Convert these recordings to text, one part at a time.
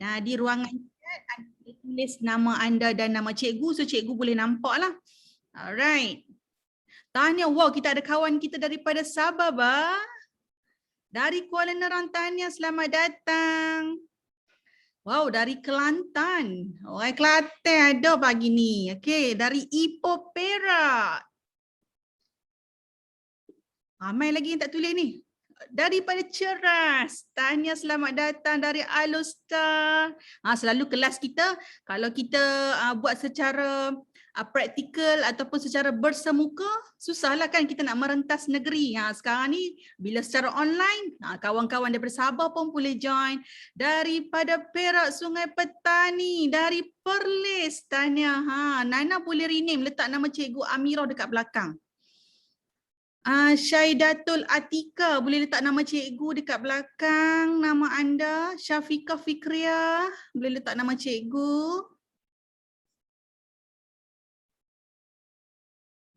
Di ruangan chat anda tulis nama anda dan nama cikgu, so cikgu boleh nampak lah. Alright. Tahniah, wow, kita ada kawan kita daripada Sabah, bah. Dari Kuala Nerang, tahniah, selamat datang. Wow, dari Kelantan. Orang Kelantan ada pagi ni. Okey, dari Ipoh Perak. Ramai lagi yang tak tulis ni. Daripada Ceras, tahniah, selamat datang dari Alustar. Selalu kelas kita, kalau kita buat secara praktikal ataupun secara bersemuka, susahlah kan kita nak merentas negeri. Sekarang ni bila secara online, kawan-kawan daripada Sabah pun boleh join. Daripada Perak, Sungai Petani, dari Perlis, tahniah. Nana boleh rename, letak nama Cikgu Amirah dekat belakang. Syaidatul Atika, boleh letak nama cikgu dekat belakang nama anda. Syafiqah Fikriah, boleh letak nama cikgu.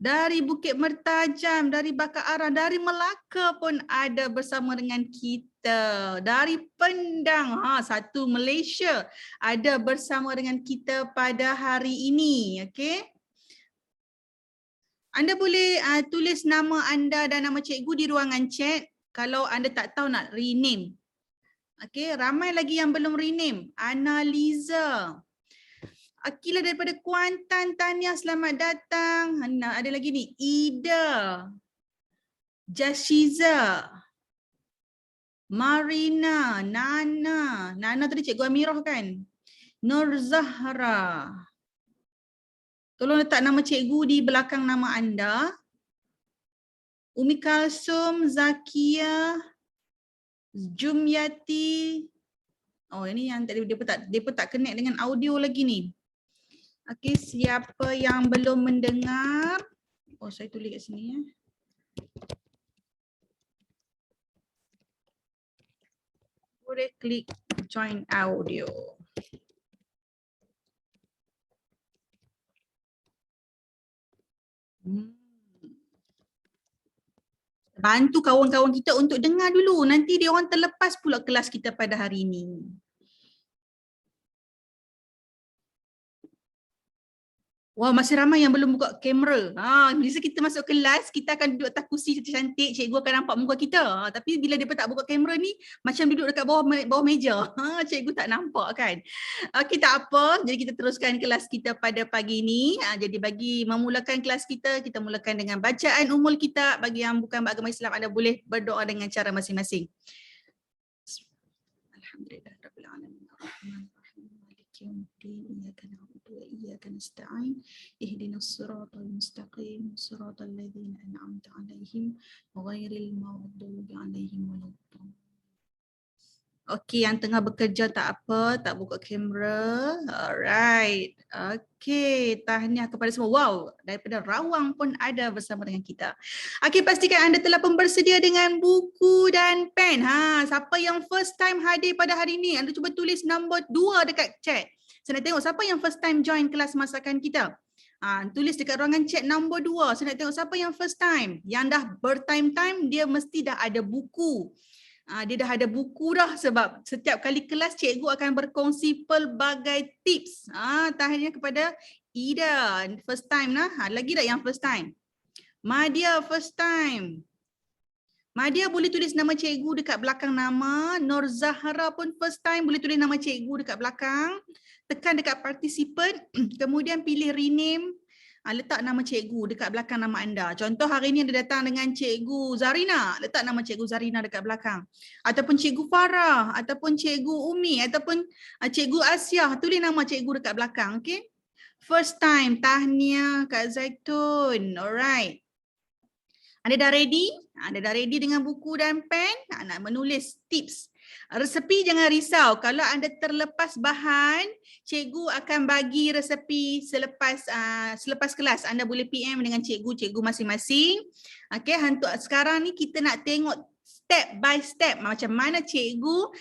Dari Bukit Mertajam, dari Bakar Arang, dari Melaka pun ada bersama dengan kita. Dari Pendang, satu Malaysia ada bersama dengan kita pada hari ini. Okey. Anda boleh tulis nama anda dan nama cikgu di ruangan chat kalau anda tak tahu nak rename. Okey, ramai lagi yang belum rename. Analiza. Akila daripada Kuantan, tahniah, selamat datang. Ada lagi ni, Ida. Jashiza. Marina, Nana. Nana tadi Cikgu Amirah kan? Nur Zahra. Tolong letak nama cikgu di belakang nama anda. Umi Kalsum, Zakia, Jumyati. Oh, ini yang tadi dia pun tak connect dengan audio lagi ni. Okey, siapa yang belum mendengar? Oh, saya tulis kat sini ya. Boleh klik join audio. Bantu kawan-kawan kita untuk dengar dulu. Nanti dia orang terlepas pula kelas kita pada hari ini. Wah, masih ramai yang belum buka kamera. Bila kita masuk kelas, kita akan duduk atas kursi cantik, cikgu akan nampak muka kita. Tapi bila dia tak buka kamera ni, macam duduk dekat bawah meja. Cikgu tak nampak kan. Okey, tak apa. Jadi kita teruskan kelas kita pada pagi ni. Jadi bagi memulakan kelas kita mulakan dengan bacaan umul kitab. Bagi yang bukan beragama Islam, anda boleh berdoa dengan cara masing-masing. Alhamdulillah rabbil alamin. Arrahmanirrahim. Maliki yaumiddin. Iyyaka na'budu wa iyyaka nasta'in. Ihdinas siratal mustaqim. Siratal ladzina an'amta 'alaihim ghairil maghdubi 'alaihim waladdallin. Okey, yang tengah bekerja tak apa, tak buka kamera. Alright. Okey, tahniah kepada semua. Wow, daripada Rawang pun ada bersama dengan kita. Okey, pastikan anda telah pun bersedia dengan buku dan pen. Siapa yang first time hadir pada hari ini? Anda cuba tulis nombor 2 dekat chat. Saya nak tengok siapa yang first time join kelas masakan kita. Tulis dekat ruangan chat nombor 2. Saya nak tengok siapa yang first time. Yang dah bertime-time, dia mesti dah ada buku. Dia dah ada buku dah, sebab setiap kali kelas cikgu akan berkongsi pelbagai tips. Tahniah kepada Ida, first time lah. Lagi tak yang first time? Madia first time. Madia boleh tulis nama cikgu dekat belakang nama. Nur Zahra pun first time, boleh tulis nama cikgu dekat belakang. Tekan dekat participant, kemudian pilih rename. Letak nama cikgu dekat belakang nama anda. Contoh hari ni anda datang dengan Cikgu Zarina, letak nama Cikgu Zarina dekat belakang. Ataupun Cikgu Farah, ataupun Cikgu Umi, ataupun Cikgu Asia, tulis nama cikgu dekat belakang. Okay? First time, tahniah Kak Zaitun. Alright. Anda dah ready? Anda dah ready dengan buku dan pen? Nak menulis tips. Resepi jangan risau. Kalau anda terlepas bahan, cikgu akan bagi resepi selepas kelas. Anda boleh PM dengan cikgu masing-masing. Okey, untuk sekarang ni kita nak tengok step by step macam mana cikgu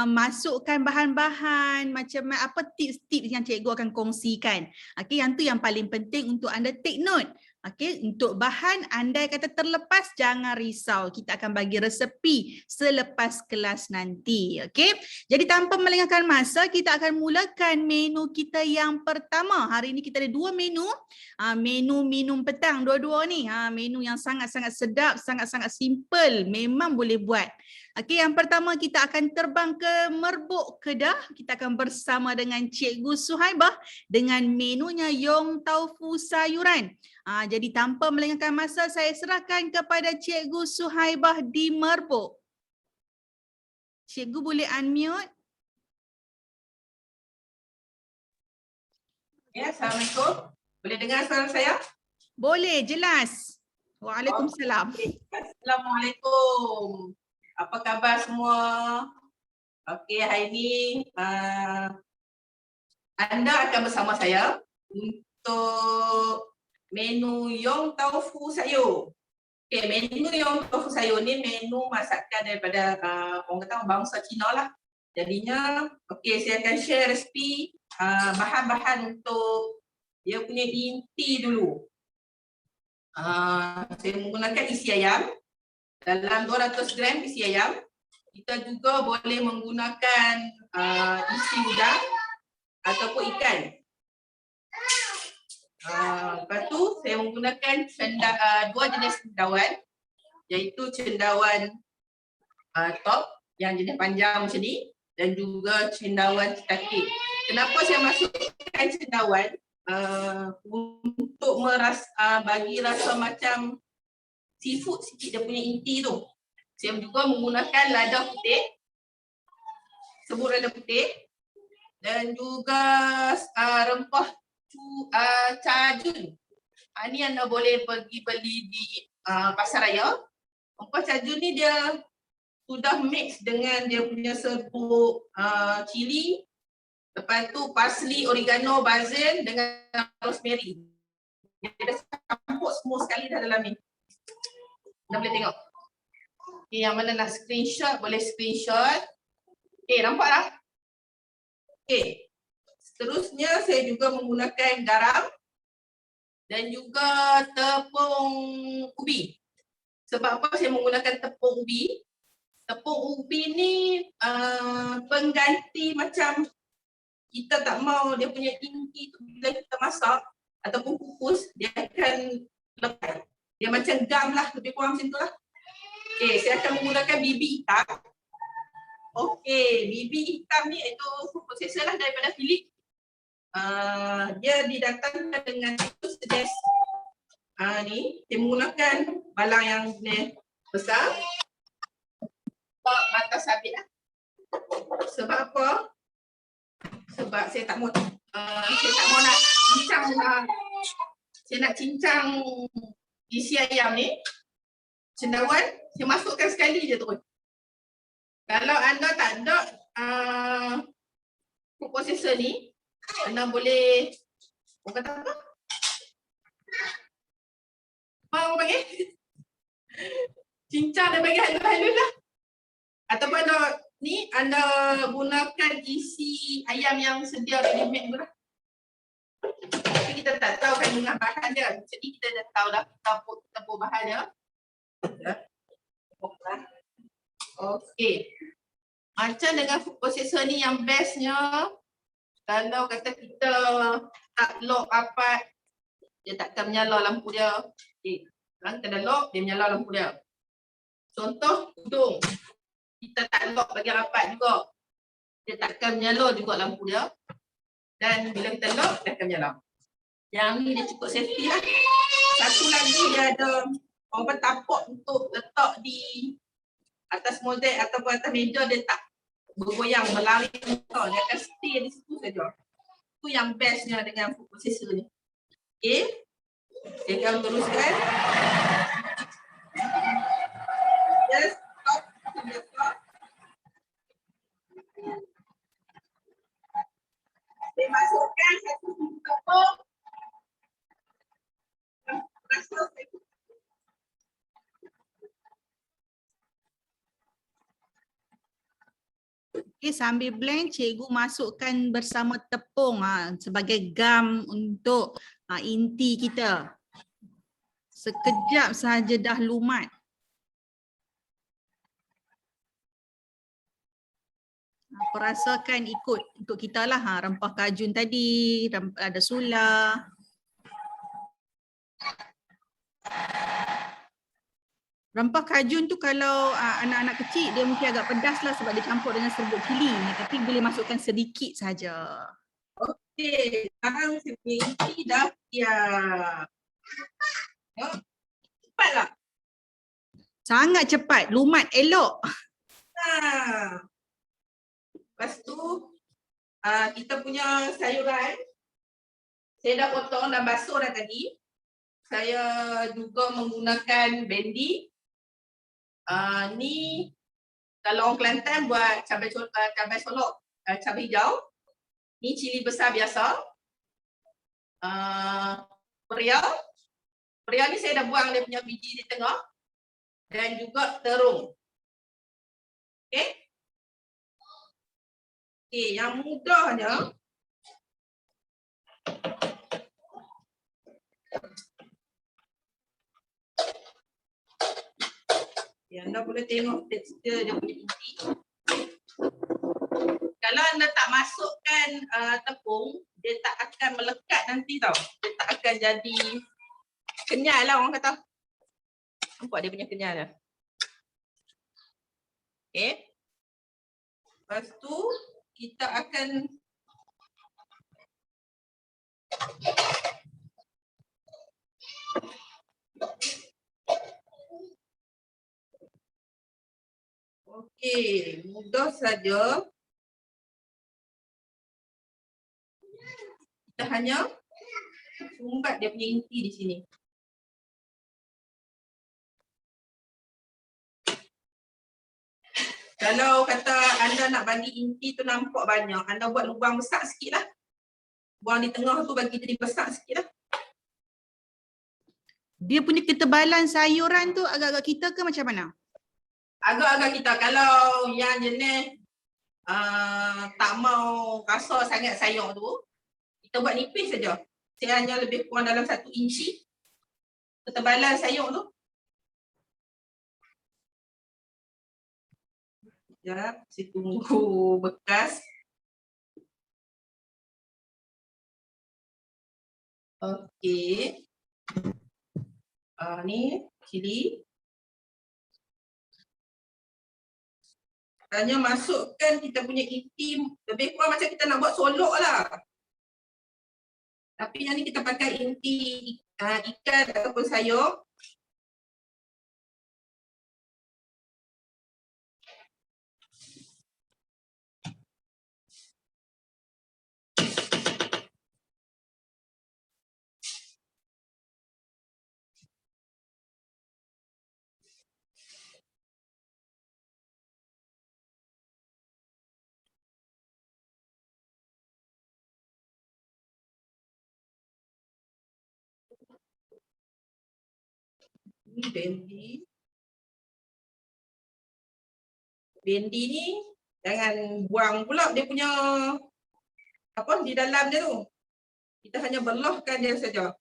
masukkan bahan-bahan, macam apa tips-tips yang cikgu akan kongsikan. Okey, yang tu yang paling penting untuk anda take note. Okey, untuk bahan andai kata terlepas jangan risau. Kita akan bagi resepi selepas kelas nanti. Okey. Jadi tanpa melengahkan masa, kita akan mulakan menu kita yang pertama. Hari ini kita ada 2 menu. Menu minum petang dua-dua ni. Menu yang sangat-sangat sedap, sangat-sangat simple. Memang boleh buat. Okey, yang pertama kita akan terbang ke Merbuk Kedah. Kita akan bersama dengan Cikgu Suhaibah dengan menunya Yong Taufu Sayuran. Jadi tanpa melengahkan masa, saya serahkan kepada Cikgu Suhaibah di Merbuk. Cikgu boleh unmute? Ya, Assalamualaikum. Boleh dengar suara saya? Boleh, jelas. Waalaikumsalam. Okay. Assalamualaikum. Apa khabar semua? Okey, hari ini anda akan bersama saya untuk menu Yong Taufu Sayur. Okey, menu Yong Taufu Sayur ni menu masakan daripada orang kata bangsa Cina lah. Jadinya, okey, saya akan share resipi bahan-bahan untuk dia punya inti dulu. Saya menggunakan isi ayam. Dalam 200 gram isi ayam. Kita juga boleh menggunakan isi udang ataupun ikan. Lepas tu saya menggunakan dua jenis cendawan, iaitu cendawan top yang jenis panjang macam ni dan juga cendawan cetakik. Kenapa saya masukkan cendawan? Untuk bagi rasa macam seafood sikit dia punya inti tu. Saya juga menggunakan lada putih, sebut lada putih dan juga rempah cajun. Ni anda boleh pergi beli di pasar raya. Rempah cajun ni dia sudah mix dengan dia punya serbuk cili, lepas tu parsley, oregano, basil dengan rosemary. Dia dah campur semua sekali dah dalam ni. Anda boleh tengok. Okay, yang mana nak screenshot boleh screenshot. Okay, nampak tak? Okay. Seterusnya saya juga menggunakan garam dan juga tepung ubi. Sebab apa saya menggunakan tepung ubi? Tepung ubi ni pengganti macam kita tak mau dia punya inti tu bila kita masak ataupun kukus, dia akan lepas. Dia macam gam lah, lebih kurang macam tu lah. Okay, saya akan menggunakan bibi hitam. Okay, bibi hitam ni itu food processor lah daripada Philips. Dia didatangkan dengan itu sejenis ni. Saya menggunakan balang yang besar. Mata sabit lah. Sebab apa? Sebab saya tak mau nak cincang saya nak cincang isi ayam ni. Cendawan saya masukkan sekali je terus. Kalau anda tak ada food processor ni, anda boleh orang kata apa? Apa orang panggil? Cincang dan bagi halus-halus lah. Ataupun anda gunakan isi ayam yang sedia ready made tu lah. Tapi kita tak tahu kandungan bahan dia. Jadi kita dah tahu dah tepung bahan dia. Okey. Macam dengan food processor ni yang bestnya, kalau kata kita tak lock rapat, dia takkan menyala lampu dia. Okey. Sekarang kita dah lock, dia menyala lampu dia. Contoh hidung. Kita tak lock bagi rapat juga. Dia takkan menyala juga lampu dia. Dan bila kita lock, dia akan menyala. Yang ni dia cukup safety lah. Satu lagi dia ada orang tapak untuk letak di atas mozaik ataupun atas meja, dia tak bergoyang, berlari. Dia akan stay di situ saja. Itu yang bestnya dengan food processor ni. Okay. Saya akan teruskan. Just stop. Saya masukkan satu tepung. Okay, sambil blend, cikgu masukkan bersama tepung sebagai gam untuk inti kita. Sekejap sahaja dah lumat. Apa rasakan ikut untuk kita lah, rempah kajun tadi, ada sula. Rempah kajun tu kalau anak-anak kecil dia mungkin agak pedas lah sebab dia campur dengan serbuk cili, tapi boleh masukkan sedikit saja. Okey, sekarang saya punya inti dah siap. Tengok, cepatlah. Sangat cepat, lumat elok. Lepas tu kita punya sayuran saya dah potong dan basuh dah tadi. Saya juga menggunakan bendi. Ni kalau orang Kelantan buat cabai solok, cabai hijau. Ni cili besar biasa. Periau. Periau ni saya dah buang dia punya biji di tengah. Dan juga terung. Okey. Okey, yang mudahnya anda boleh tengok tekstur dia punya inti. Kalau anda tak masukkan tepung, dia tak akan melekat nanti tau. Dia tak akan jadi kenyal lah orang kata. Nampak dia punya kenyal dah. Okay. Lepas tu kita akan okey, mudah saja. Kita hanya sumbat dia punya inti di sini. Kalau kata anda nak bagi inti tu nampak banyak, anda buat lubang besar sikit lah. Buang di tengah tu bagi jadi besar sikit lah. Dia punya ketebalan sayuran tu agak-agak kita ke macam mana? Agak-agak kita. Kalau yang jenis tak mau kasar sangat sayur tu, kita buat nipis saja. Saya hanya lebih kurang dalam 1 inci ketebalan sayur tu. Sekejap, saya tunggu bekas. Okey. Ni cili. Hanya masukkan kita punya inti, lebih kurang macam kita nak buat solok lah. Tapi yang ni kita pakai inti ikan ataupun sayur. Ni bendi. Bendi ni jangan buang pula dia punya apa di dalam dia tu. Kita hanya belahkan dia saja.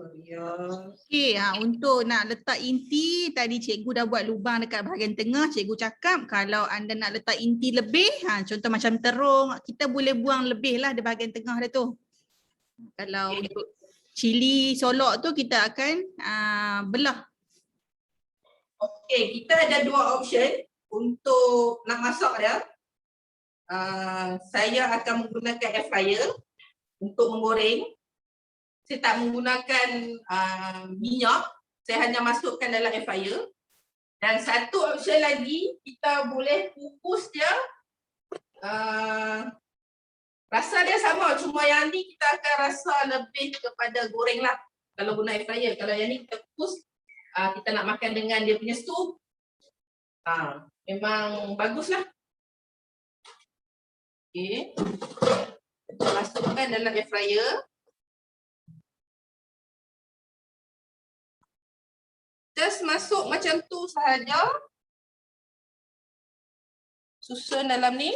Okey, untuk nak letak inti, tadi cikgu dah buat lubang dekat bahagian tengah. Cikgu cakap kalau anda nak letak inti lebih, contoh macam terung, kita boleh buang lebih lah di bahagian tengah dia tu. Kalau untuk cili solok tu kita akan belah. Okey, kita ada 2 option untuk nak masak dia. Saya akan menggunakan air fryer untuk menggoreng. Saya tak menggunakan minyak, saya hanya masukkan dalam air fryer. Dan satu option lagi, kita boleh kukus dia. Rasa dia sama, cuma yang ni kita akan rasa lebih kepada goreng lah kalau guna air fryer. Kalau yang ni kita kukus, kita nak makan dengan dia punya sup, memang baguslah. Okay. Masukkan dalam air fryer. Just masuk macam tu sahaja. Susun dalam ni.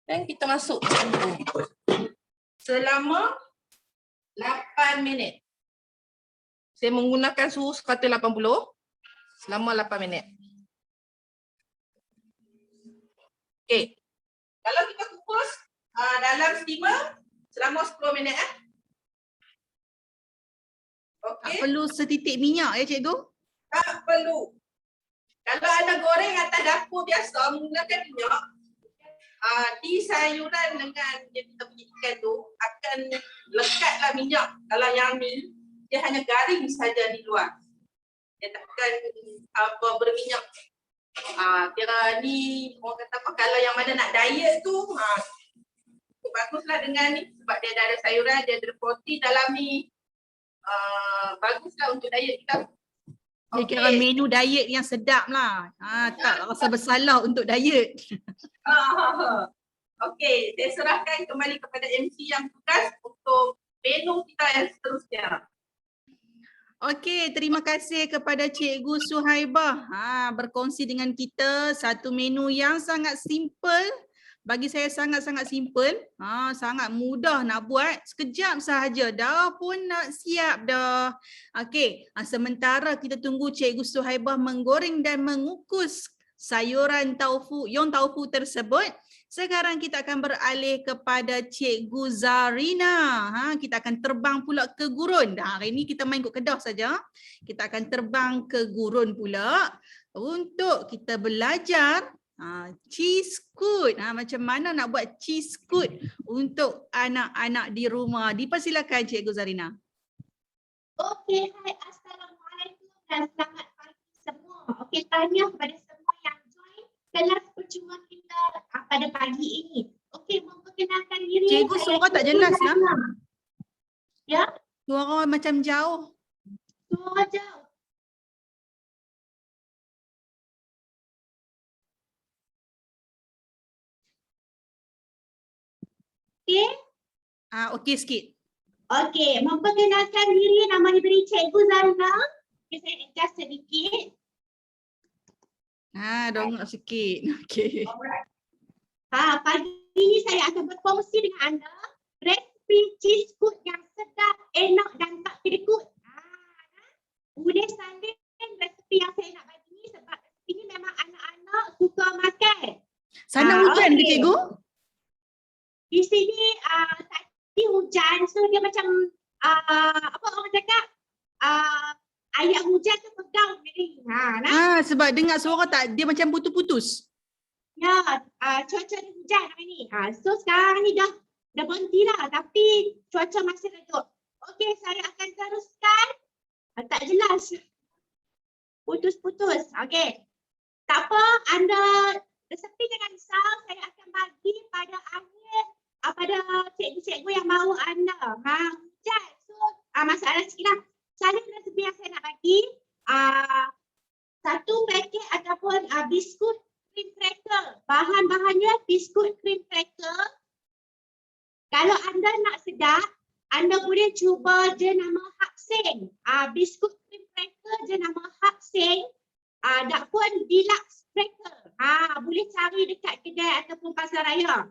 Dan kita masuk macam tu. Selama 8 minit. Saya menggunakan suhu 180 selama 8 minit. Okey. Kalau kita kukus dalam steamer selama 10 minit Tak Okey. perlu setitik minyak ya cikgu? Tak perlu. Kalau anda goreng atas dapur biasa menggunakan minyak, di sayuran dengan yang kita punya ikan tu akan lekatlah minyak. Kalau yang ni dia hanya garing saja di luar. Dia takkan berminyak. Kira ni orang kata apa, kalau yang mana nak diet tu baguslah dengan ni sebab dia ada sayuran, dia ada protein dalam ni. Baguslah untuk diet kita. Dia kira menu diet yang sedap lah. Tak rasa bersalah untuk diet. Okey, saya serahkan kembali kepada MC yang tugas untuk menu kita yang seterusnya. Okey, terima kasih kepada Cikgu Suhaibah berkongsi dengan kita satu menu yang sangat simple. Bagi saya sangat-sangat simple. Sangat mudah nak buat. Sekejap sahaja dah pun nak siap dah. Okey, sementara kita tunggu Cikgu Suhaibah menggoreng dan mengukus sayuran taufu, yong taufu tersebut. Sekarang kita akan beralih kepada Cikgu Zarina. Kita akan terbang pula ke gurun. Hari ini kita main kot Kedah saja. Kita akan terbang ke gurun pula untuk kita belajar cheese coot. Macam mana nak buat cheese coot untuk anak-anak di rumah. Dipersilakan Cikgu Zarina. Okey, hai, assalamualaikum dan selamat pagi semua. Okey, tanya kepada semua yang join kelas percuma kita pada pagi ini. Okey, memperkenalkan diri. Cikgu, suara tak jelas lah. Ya? Suara macam jauh. Suara jauh. Okey? Okey sikit. Okey, memperkenalkan diri, nama diberi Cikgu Zarina. Okey, saya adjust sedikit. Dongak sikit. Okey. Alright. Pagi ini saya akan berkongsi dengan anda resipi cheese coot yang sedap, enak dan tak kedekut. Boleh salin resipi yang saya nak bagi ni sebab ini memang anak-anak suka makan. Sana hujan ke cikgu? Di sini tadi hujan, so dia macam apa orang cakap ayat hujan tu pegang ni. Sebab dengar suara tak, dia macam putus-putus. Ya, cuaca ni hujan hari ni. So sekarang ni dah berhenti lah, tapi cuaca masih redup. Okey, saya akan teruskan. Tak jelas. Putus-putus. Okey. Tak apa, anda resepi jangan risau. Saya akan bagi pada akhir pada cikgu-cikgu yang mahu anda. Hujan. So, masalah sikit lah. Salin resepi yang saya nak bagi. Satu paket ataupun biskut cream cracker. Bahan-bahannya biskut cream cracker. Kalau anda nak sedap, anda boleh cuba jenama Hak Seng. Biskut cream cracker jenama Hak Seng. Tak pun deluxe cracker. Boleh cari dekat kedai ataupun pasar raya.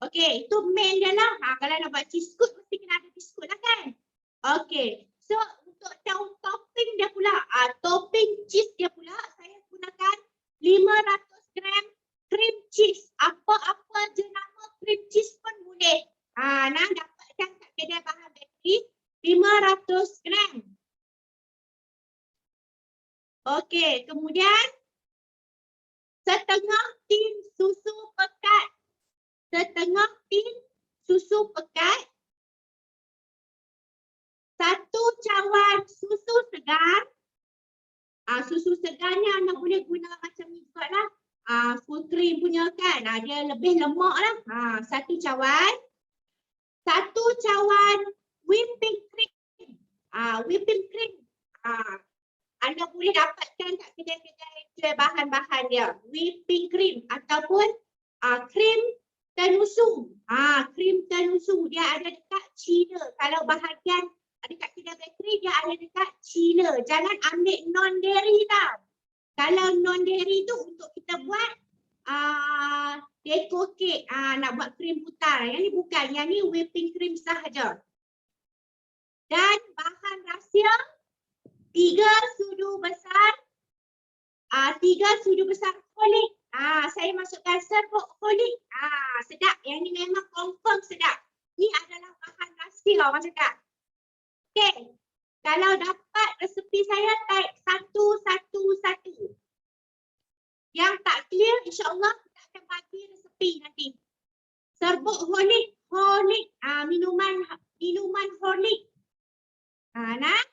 Okey, itu main dia lah. Kalau nak buat cheese coot mesti kena ada biskut lah kan. Okey, so untuk topping dia pula, topping cheese dia pula, saya gunakan 500 gram cream cheese. Apa-apa jenama cream cheese pun boleh. Nak dapatkan kat kedai bahan bakery 500 gram. Okey, kemudian setengah tin susu pekat. Setengah tin susu pekat. 1 cawan susu segar. Susu segarnya anda boleh guna macam ni juga lah. Full cream punya kan. Dia lebih lemak lah. 1 cawan. 1 cawan whipping cream. Whipping cream. Anda boleh dapatkan kat kedai-kedai bahan-bahan dia. Whipping cream ataupun krim tenusu. Krim tenusu dia ada dekat China. Kalau bahagian dekat kedai bakery dia ada dekat China. Jangan ambil non-dairy tau. Kalau non-dairy tu untuk kita buat deco cake, nak buat krim putar. Yang ni bukan, yang ni whipping cream sahaja. Dan bahan rahsia 3 sudu besar 3 sudu besar holik. Saya masukkan serbuk holik. Sedap. Yang ni memang confirm sedap. Ni adalah bahan rahsia orang cakap. Okey. Kalau dapat resepi saya type 111. Yang tak clear insya-Allah kita akan bagi resepi nanti. Serbuk holik, minuman holik. Nah.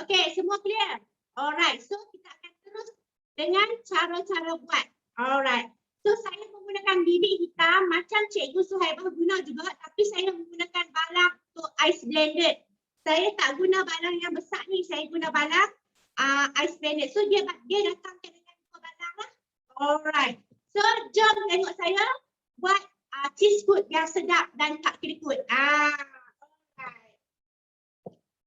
Okey, semua clear. Alright, so kita akan terus dengan cara-cara buat. Alright. So saya menggunakan bibik hitam macam Cikgu Suhaibah guna juga, tapi saya menggunakan balang untuk ice blended. Saya tak guna balang yang besar ni, saya guna balang ice blended. So dia datangkan dengan 2 balang lah. Alright. So jom tengok saya buat cheese food yang sedap dan tak kerikut. Alright.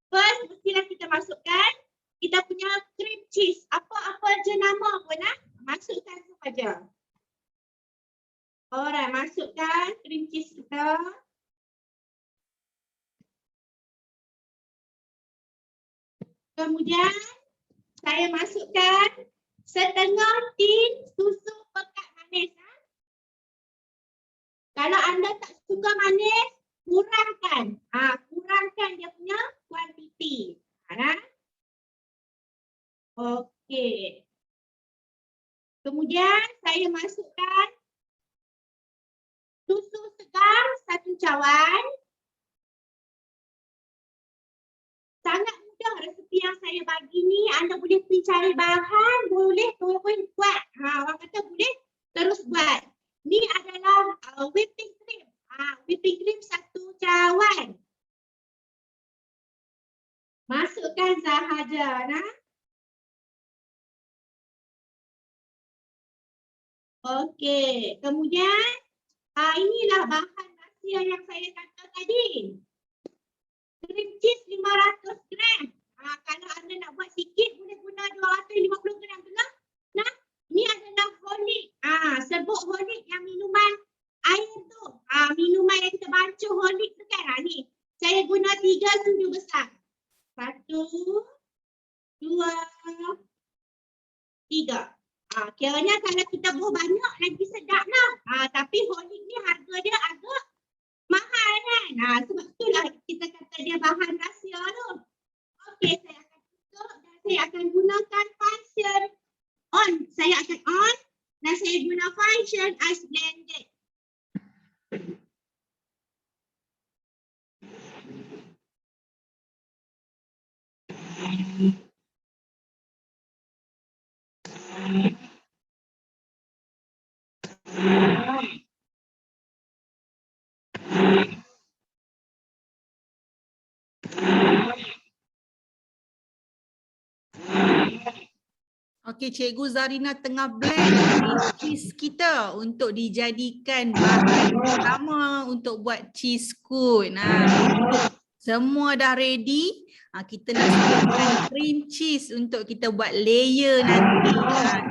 First mestilah kita masukkan kita punya cream cheese. Apa-apa je nama pun masukkan sahaja. Alright, masukkan cream cheese kita. Kemudian saya masukkan setengah tin susu pekat manis. Kalau anda tak suka manis, kurangkan. Kurangkan dia punya kuantiti. Okey. Kemudian saya masukkan susu segar 1 cawan. Sangat mudah resepi yang saya bagi ni. Anda boleh pergi cari bahan, boleh turun buat. Orang kata boleh terus buat. Ni adalah whipping cream. Whipping cream 1 cawan. Masukkan sahaja. Okey, kemudian inilah bahan rahsia yang saya kata tadi. Cream cheese 500 gram. Kalau anda nak buat sikit boleh guna 250 gram tu lah. Nah, ni adalah holik. Serbuk holik yang minuman air tu. Minuman yang kita bancuh holik tu kan. Ni. Saya guna 3 sudu besar. 1, 2, 3. Kiranya kalau kita buat banyak lagi sedap lah. Tapi holik ni harga dia agak mahal kan. Sebab itulah kita kata dia bahan rahsia tu. Okey, saya akan tutup dan saya akan gunakan function on. Saya akan on dan saya guna function ice blended. Okey, Cikgu Zarina tengah blend cheese kita untuk dijadikan bahan utama untuk buat cheese coat. Semua dah ready. Kita nak siapkan cream cheese untuk kita buat layer nanti.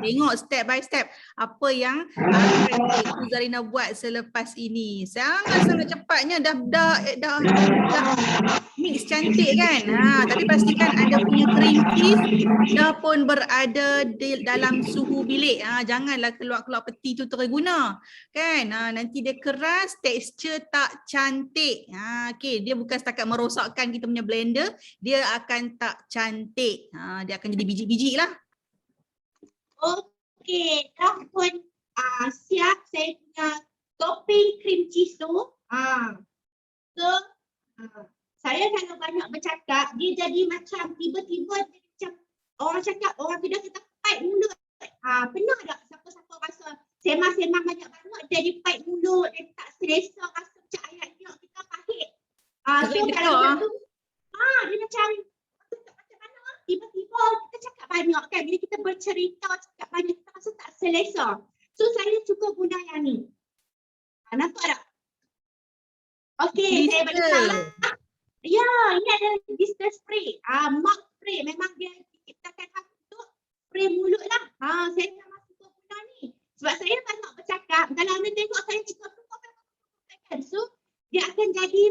Tengok step by step apa yang akan Cikgu Zarina buat selepas ini. Sangat-sangat cepatnya dah mix cantik kan. Tapi pastikan anda punya cream cheese dah pun berada dalam suhu bilik. Janganlah keluar-keluar peti tu terguna. Kan? Nanti dia keras, tekstur tak cantik. Okey, dia bukan setakat merosakkan kita punya blender, dia akan tak cantik. Dia akan jadi biji-biji lah. Okey, dah pun siap saya punya topping cream cheese tu. So, saya kalau banyak bercakap, dia jadi macam tiba-tiba macam orang cakap, orang tidak kata paip mulut. Pernah tak siapa-siapa rasa semang-semang banyak banget jadi paip mulut, dia tak selesa, rasa macam ayat dia kita pahit. So kalau macam tu, dia macam mana tiba-tiba kita cakap banyak kan. Bila kita bercerita cakap banyak, kita rasa tak selesa. So saya suka guna yang ni. Nampak tak? Okey, saya bagi tahu lah. Ya, ini adalah distance spray. Mouth spray. Memang dia diciptakan untuk spray mulut lah. Saya memang suka guna ni. Sebab saya banyak bercakap. Kalau anda tengok saya cakap kan. So, dia akan jadi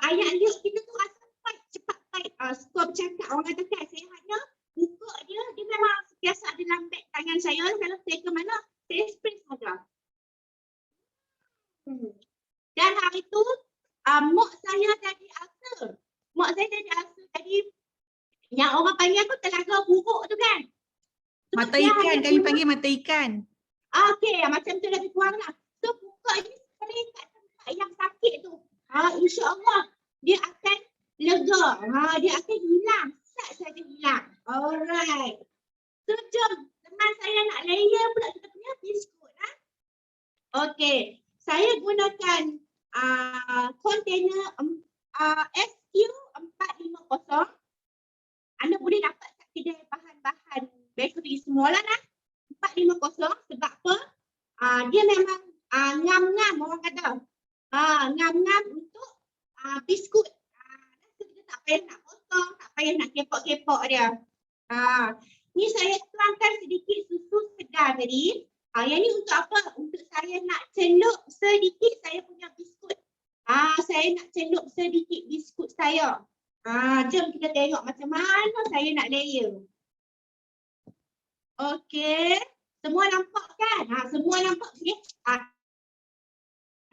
ayat liuk kita tu rasa cepat baik. Suka bercakap. Orang kata kan, saya hanya buka dia. Dia memang biasa ada dalam beg tangan saya. Kalau saya ke mana, saya spray saja. Dan hari tu, mak saya jadi ulcer. Mak saya jadi ulcer. Jadi, yang orang panggil aku telaga buruk tu kan. So, Mata dia ikan, hanya kami guna- panggil mata ikan. Okey, macam tu lebih kurang lah. So, buka ni spray kat tempat yang sakit tu. InsyaAllah, dia akan lega. Dia akan hilang. Sat saja hilang. Alright. So, jom. Teman saya nak layer pula kita punya biskut. Okey. Saya gunakan kontainer SQ450. Anda boleh dapat kat kedai bahan-bahan bakery semua lah 450 sebab apa? Dia memang ngam-ngam orang kata. Ngam-ngam untuk biskut. Kita tak payah nak potong, tak payah nak kepok-kepok dia. Ni saya tuangkan sedikit susu segar tadi. Yang ni untuk apa? Untuk saya nak celup sedikit saya punya biskut. Saya nak celup sedikit biskut saya. Jom kita tengok macam mana saya nak layer. Okey. Semua nampak kan? Semua nampak okey.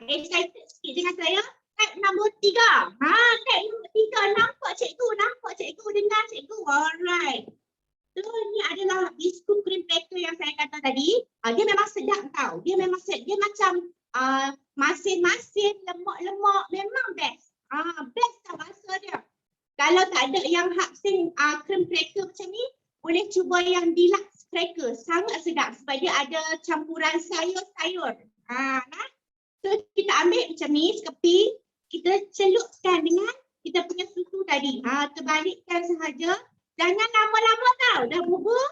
Excited sikit dengan saya. Tab nombor 3. Tab nombor 3. Nampak cikgu dengar cikgu. Alright. So ni adalah biskut cream cracker yang saya kata tadi. Dia memang sedap tau. Dia memang sedap. Dia macam masin-masin, lemak-lemak. Memang best. Best tau rasa dia. Kalau tak ada yang hapsing cream cracker macam ni, boleh cuba yang deluxe cracker. Sangat sedap sebab dia ada campuran sayur-sayur. So kita ambil macam ni sekeping. Kita celupkan dengan kita punya susu tadi. Terbalikkan sahaja. Jangan lama-lama tau. Dah bubur,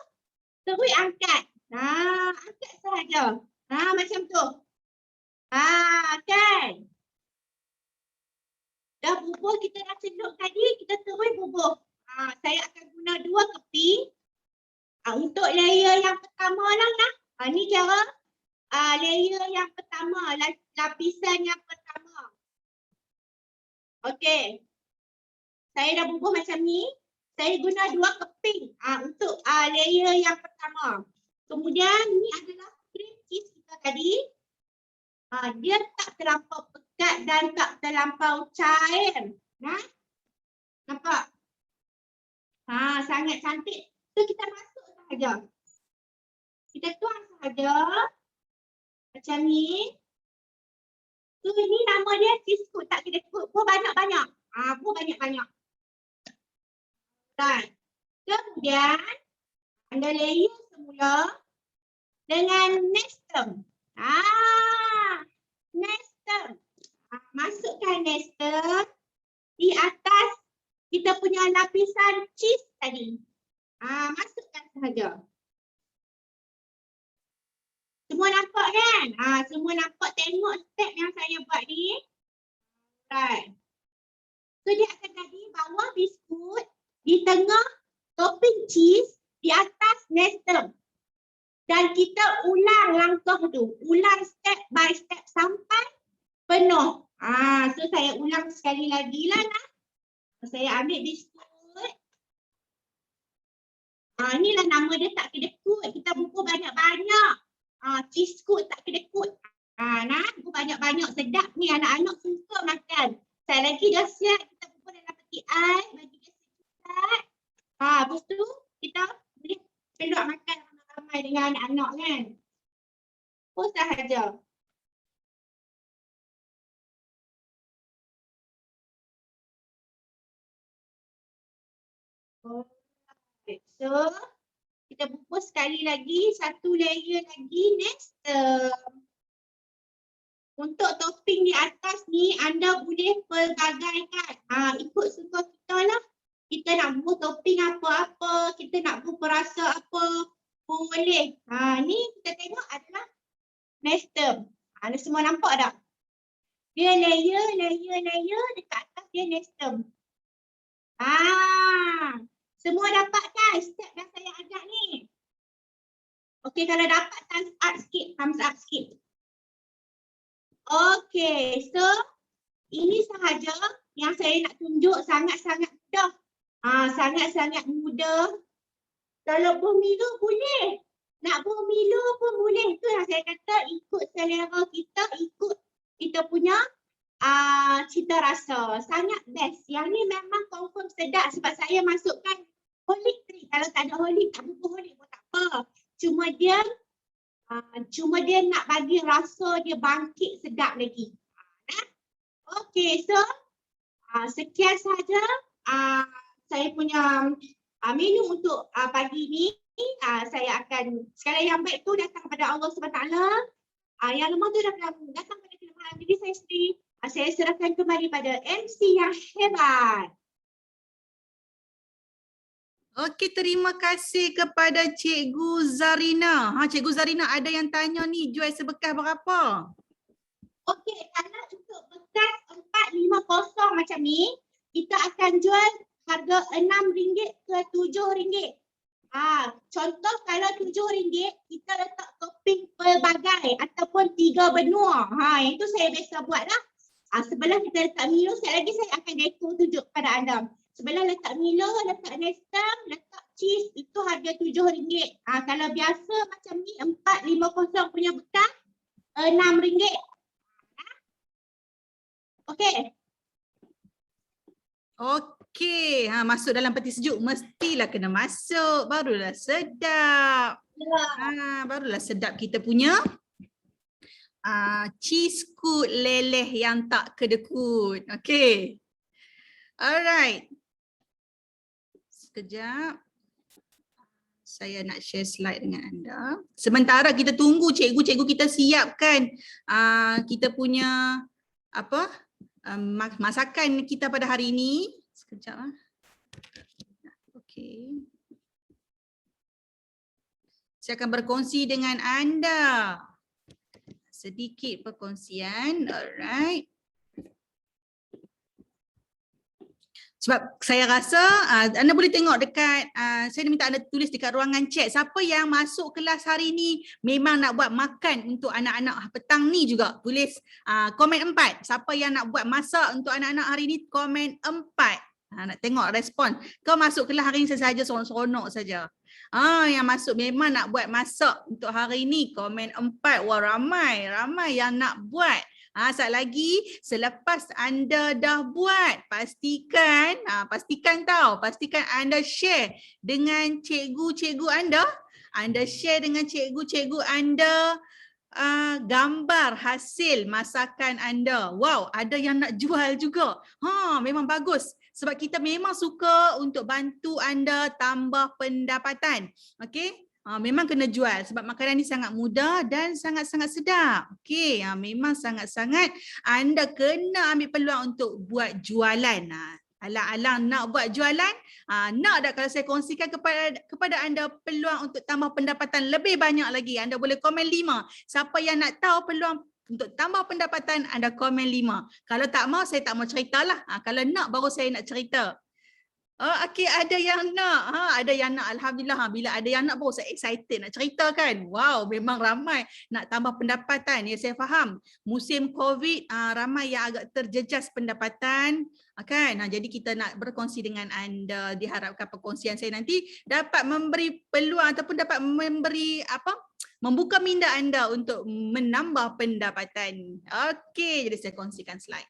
terus angkat. Angkat sahaja. Macam tu. Kan? Dah bubur, kita dah celup tadi, kita terus bubur. Saya akan guna 2 keping. Untuk layer yang pertama lah. Ni cara layer yang pertama. Lapisan yang pertama. Okey. Saya dah bubur macam ni. Saya guna 2 keping untuk layer yang pertama. Kemudian ni adalah cream cheese kita tadi. Dia tak terlampau pekat dan tak terlampau cair. Nampak? Sangat cantik. So kita masuk sahaja. Kita tuang sahaja. Macam ni. So ni nama dia cheese coat. Tak kena coat. Buat banyak-banyak. Buat banyak-banyak. Right. Kemudian anda layer semula dengan nestem. Nestem. Masukkan nestem di atas kita punya lapisan cheese tadi. Masukkan sahaja. Semua nampak kan? Semua nampak, tengok step yang saya buat ni. Right. So dia akan jadi bawah biskut, di tengah topping cheese, di atas nestem. Dan kita ulang langkah tu. Ulang step by step sampai penuh. So saya ulang sekali lagi lah. Saya ambil biskut. Inilah nama dia, tak kena kut. Kita bubur banyak-banyak. Cheese coat tak kena kut. Bubur banyak-banyak, sedap ni. Anak-anak suka makan. Sekali lagi dah siap. Kita bubur dalam peti ais. Bagi dia sedap. Lepas tu kita boleh peluk makan ramai-ramai dengan anak-anak kan. Pun sahaja. So kita bubur sekali lagi, satu layer lagi nestem. Untuk topping di atas ni anda boleh pelbagaikan. Ikut suka kita lah. Kita nak bubuh topping apa-apa, kita nak bubuh perasa apa, boleh. Ni kita tengok adalah nestem. Anda semua nampak tak? Dia layer, dekat atas dia nestem. Semua dapat kan step yang saya ajak ni? Okey, kalau dapat thumbs up sikit. Okey, so ini sahaja yang saya nak tunjuk, sangat-sangat mudah. Sangat-sangat mudah. Kalau bermilu boleh. Nak bermilu pun boleh. Itu yang saya kata, ikut selera kita, ikut kita punya cita rasa. Sangat best. Yang ni memang confirm sedap sebab saya masukkan holic trick. Kalau tak ada holic, tak bubuh holic pun tak apa. Cuma dia nak bagi rasa dia bangkit sedap lagi. Okey, so sekian sahaja saya punya menu untuk pagi ni. Saya akan, sekali yang baik tu datang kepada Allah SWT. Yang lemah tu datang pada kelemahan diri saya sendiri. Saya serahkan kembali pada MC yang hebat. Okey, terima kasih kepada Cikgu Zarina. Cikgu Zarina ada yang tanya ni, jual sebekas berapa? Okey, kalau untuk bekas 450 macam ni, kita akan jual harga RM6 ke RM7. Contoh kalau RM7, kita letak topping pelbagai ataupun 3 benua. Yang tu saya biasa buat lah. Sebelah kita letak Milo, sekali lagi saya akan deco tunjuk kepada anda. Sebelah letak Milo, letak nestem, letak cheese, itu harga RM7. Kalau biasa macam ni, 450 punya bekas, RM6. Okey. Okey, masuk dalam peti sejuk mestilah kena masuk, barulah sedap. Barulah sedap kita punya cheese kut leleh yang tak kedekut. Okey. Alright. Sekejap. Saya nak share slide dengan anda. Sementara kita tunggu cikgu-cikgu kita siapkan kita punya masakan kita pada hari ini. Sekejap. Okey. Saya akan berkongsi dengan anda. Sedikit perkongsian. Alright. Sebab saya rasa anda boleh tengok dekat, saya minta anda tulis dekat ruangan chat, siapa yang masuk kelas hari ni memang nak buat makan untuk anak-anak petang ni juga. Tulis komen 4. Siapa yang nak buat masak untuk anak-anak hari ni, komen 4. Nak tengok respon. Kau masuk kelas hari ni saja seronok-seronok saja. Yang masuk memang nak buat masak untuk hari ni, komen 4. Wah, ramai yang nak buat. Sat lagi, selepas anda dah buat, pastikan anda share dengan cikgu-cikgu anda. Anda share dengan cikgu-cikgu anda gambar hasil masakan anda. Wow, ada yang nak jual juga. Memang bagus. Sebab kita memang suka untuk bantu anda tambah pendapatan. Okey? Memang kena jual sebab makanan ni sangat mudah dan sangat-sangat sedap. Okey, memang sangat-sangat anda kena ambil peluang untuk buat jualan. Alang-alang nak buat jualan, nak tak kalau saya kongsikan kepada anda peluang untuk tambah pendapatan lebih banyak lagi. Anda boleh komen 5. Siapa yang nak tahu peluang untuk tambah pendapatan, anda komen 5. Kalau tak mau, saya tak mau ceritalah. Kalau nak, baru saya nak cerita. Okey, ada yang nak. Ada yang nak. Alhamdulillah. Bila ada yang nak, baru saya excited nak cerita kan. Wow, memang ramai nak tambah pendapatan. Ya, saya faham. Musim COVID, ramai yang agak terjejas pendapatan. Kan? Jadi kita nak berkongsi dengan anda. Diharapkan perkongsian saya nanti dapat memberi peluang ataupun dapat memberi membuka minda anda untuk menambah pendapatan. Okey, jadi saya kongsikan slide.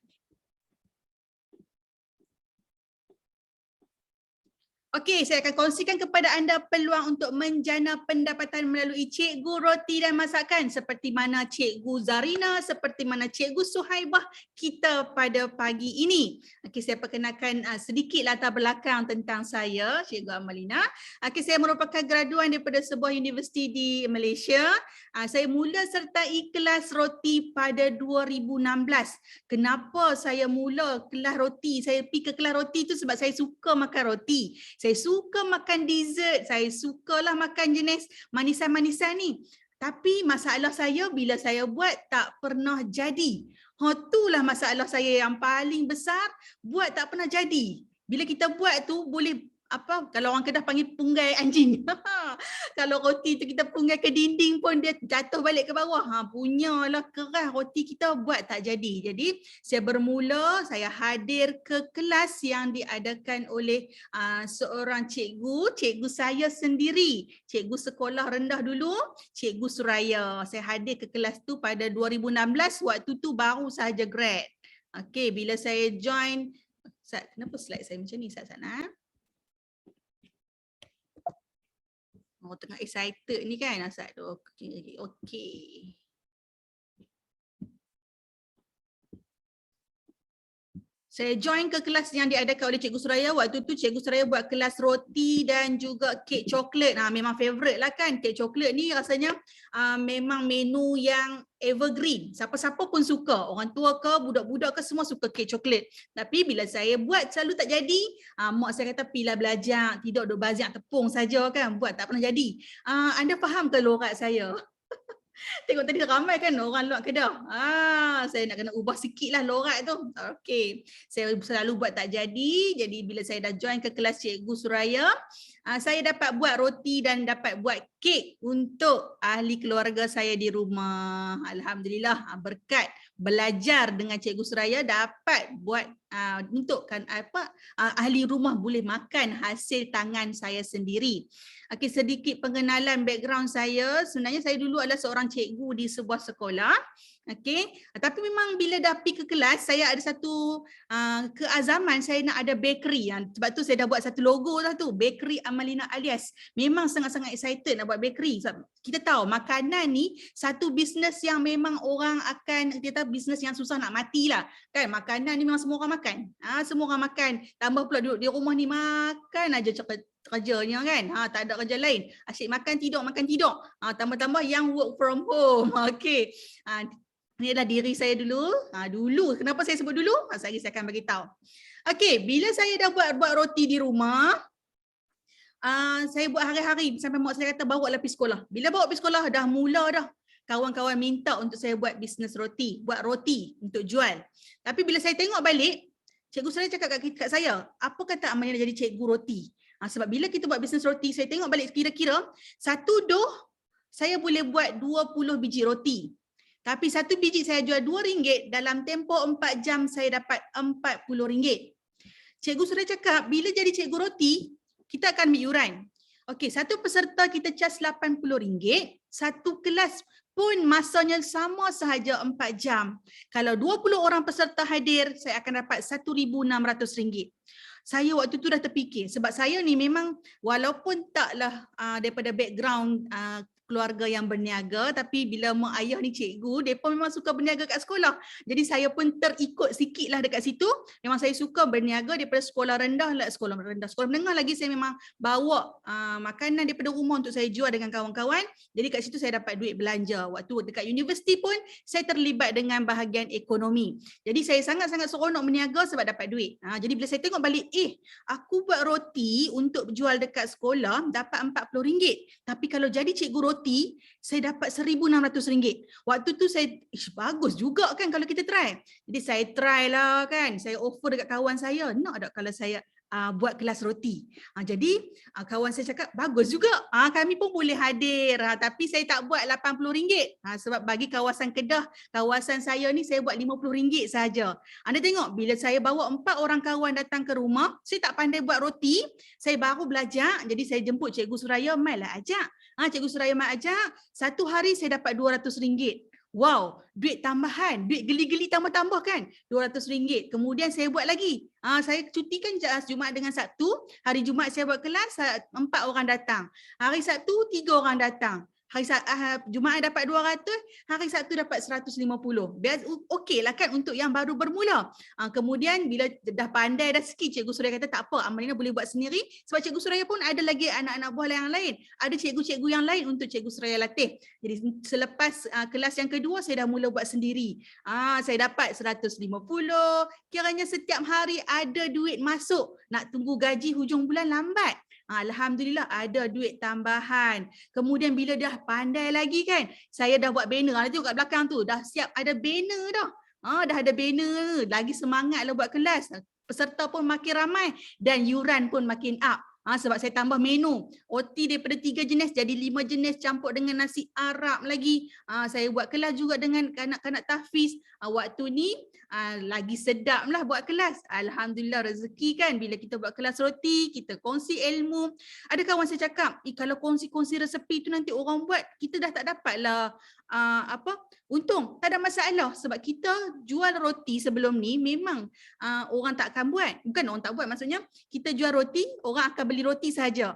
Okey, saya akan kongsikan kepada anda peluang untuk menjana pendapatan melalui Cikgu Roti dan Masakan seperti mana Cikgu Zarina, seperti mana Cikgu Suhaibah kita pada pagi ini. Okey, saya perkenalkan sedikit latar belakang tentang saya, Cikgu Amalina. Okey, saya merupakan graduan daripada sebuah universiti di Malaysia. Saya mula sertai kelas roti pada 2016. Kenapa saya mula kelas roti? Saya pergi ke kelas roti tu sebab saya suka makan roti. Saya suka makan dessert, saya sukalah makan jenis manisan-manisan ni. Tapi masalah saya bila saya buat tak pernah jadi. Itulah masalah saya yang paling besar, buat tak pernah jadi. Bila kita buat tu boleh kalau orang Kedah panggil punggai anjing. Kalau roti tu kita punggai ke dinding pun dia jatuh balik ke bawah. Punyalah keras roti kita buat tak jadi. Jadi saya bermula, saya hadir ke kelas yang diadakan oleh seorang cikgu saya sendiri. Cikgu sekolah rendah dulu, Cikgu Suraya. Saya hadir ke kelas tu pada 2016, waktu tu baru sahaja grad. Okey, bila saya join, kenapa slide saya macam ni sana? Tengah excited ni kan Asad tu. Okey. Saya join ke kelas yang diadakan oleh Cikgu Suraya. Waktu tu Cikgu Suraya buat kelas roti dan juga kek coklat. Memang favourite lah kan. Kek coklat ni rasanya memang menu yang evergreen. Siapa-siapa pun suka. Orang tua ke, budak-budak ke semua suka kek coklat. Tapi bila saya buat selalu tak jadi. Mak saya kata pilah belajar. Tidak duk baziak tepung saja kan. Buat tak pernah jadi. Anda faham ke lorat saya? Tengok tadi ramai kan orang luar Kedah. Saya nak kena ubah sikit lah lorat tu. Okey. Saya selalu buat tak jadi. Jadi bila saya dah join ke kelas Cikgu Suraya, saya dapat buat roti dan dapat buat kek untuk ahli keluarga saya di rumah. Alhamdulillah, berkat belajar dengan Cikgu Suraya dapat buat untuk ahli rumah boleh makan hasil tangan saya sendiri. Okey, sedikit pengenalan background saya. Sebenarnya saya dulu adalah seorang cikgu di sebuah sekolah. Okey, tapi memang bila dah pergi ke kelas, saya ada satu keazaman saya nak ada bakery. Sebab tu saya dah buat satu logo lah tu, Bakery Amalina Alias. Memang sangat-sangat excited nak buat bakery. Sebab kita tahu makanan ni satu bisnes yang memang orang akan, kita bisnes yang susah nak mati lah. Kan, makanan ni memang semua orang makan. Semua orang makan. Tambah pula duduk di rumah ni makan aja kerjanya kan. Tak ada kerja lain. Asyik makan tidur. Tambah-tambah yang work from home. Okey. Ini adalah diri saya dulu. Dulu, kenapa saya sebut dulu? Saya akan bagi tahu. Okey, bila saya dah buat roti di rumah, saya buat hari-hari sampai mak saya kata bawa lah pergi sekolah. Bila bawa pergi sekolah dah mula dah. Kawan-kawan minta untuk saya buat bisnes roti, buat roti untuk jual. Tapi bila saya tengok balik, Cikgu saya cakap kat saya, apa kata Amalina jadi cikgu roti? Sebab bila kita buat bisnes roti, saya tengok balik kira-kira satu doh saya boleh buat 20 biji roti. Tapi satu biji saya jual RM2, dalam tempoh 4 jam saya dapat RM40. Cikgu sudah cakap, bila jadi cikgu roti, kita akan ambil yuran. Okey, satu peserta kita cas RM80, satu kelas pun masanya sama sahaja 4 jam. Kalau 20 orang peserta hadir, saya akan dapat RM1,600. Saya waktu tu dah terfikir, sebab saya ni memang walaupun taklah daripada background keluarga yang berniaga, tapi bila mak ayah ni cikgu, mereka memang suka berniaga kat sekolah. Jadi saya pun terikut sikit lah dekat situ. Memang saya suka berniaga daripada sekolah rendah lah, sekolah menengah lagi saya memang bawa makanan daripada rumah untuk saya jual dengan kawan-kawan. Jadi kat situ saya dapat duit belanja. Waktu dekat universiti pun saya terlibat dengan bahagian ekonomi. Jadi saya sangat-sangat seronok berniaga sebab dapat duit. Jadi bila saya tengok balik, aku buat roti untuk jual dekat sekolah dapat RM40. Tapi kalau jadi cikgu roti, saya dapat RM1,600. Waktu tu saya, bagus juga kan kalau kita try. Jadi saya try lah kan. Saya offer dekat kawan saya, nak tak kalau saya buat kelas roti. Jadi kawan saya cakap, bagus juga. Kami pun boleh hadir. Tapi saya tak buat RM80. Sebab bagi kawasan Kedah, kawasan saya ni saya buat RM50 saja. Anda tengok, bila saya bawa 4 orang kawan datang ke rumah, saya tak pandai buat roti. Saya baru belajar. Jadi saya jemput Cikgu Suraya, mailah ajak. Cikgu Suraya mai ajak. Satu hari saya dapat RM200. Wow, duit tambahan, duit geli-geli tambah-tambah kan, RM200. Kemudian saya buat lagi. Saya cutikan Jumaat dengan Sabtu. Hari Jumaat saya buat kelas, 4 orang datang. Hari Sabtu 3 orang datang. Jumaat dapat 200, hari Sabtu dapat 150. Okey lah kan untuk yang baru bermula. Kemudian bila dah pandai dah sikit, Cikgu Suraya kata tak apa, Amalina boleh buat sendiri sebab Cikgu Suraya pun ada lagi anak-anak buah yang lain. Ada cikgu-cikgu yang lain untuk Cikgu Suraya latih. Jadi selepas kelas yang kedua saya dah mula buat sendiri. Saya dapat 150. Kiranya setiap hari ada duit masuk. Nak tunggu gaji hujung bulan lambat. Alhamdulillah ada duit tambahan. Kemudian bila dah pandai lagi kan, saya dah buat banner. Anda tengok kat belakang tu, dah siap ada banner dah. Dah ada banner, lagi semangatlah buat kelas. Peserta pun makin ramai dan yuran pun makin up. Sebab saya tambah menu. OT daripada 3 jenis jadi 5 jenis campur dengan nasi Arab lagi. Saya buat kelas juga dengan kanak-kanak tahfiz. Waktu ni lagi sedap lah buat kelas. Alhamdulillah rezeki kan bila kita buat kelas roti, kita kongsi ilmu. Ada kawan saya cakap, kalau kongsi-kongsi resepi tu nanti orang buat, kita dah tak dapat lah untung. Tak ada masalah sebab kita jual roti sebelum ni memang orang tak akan buat. Bukan orang tak buat, maksudnya kita jual roti, orang akan beli roti saja.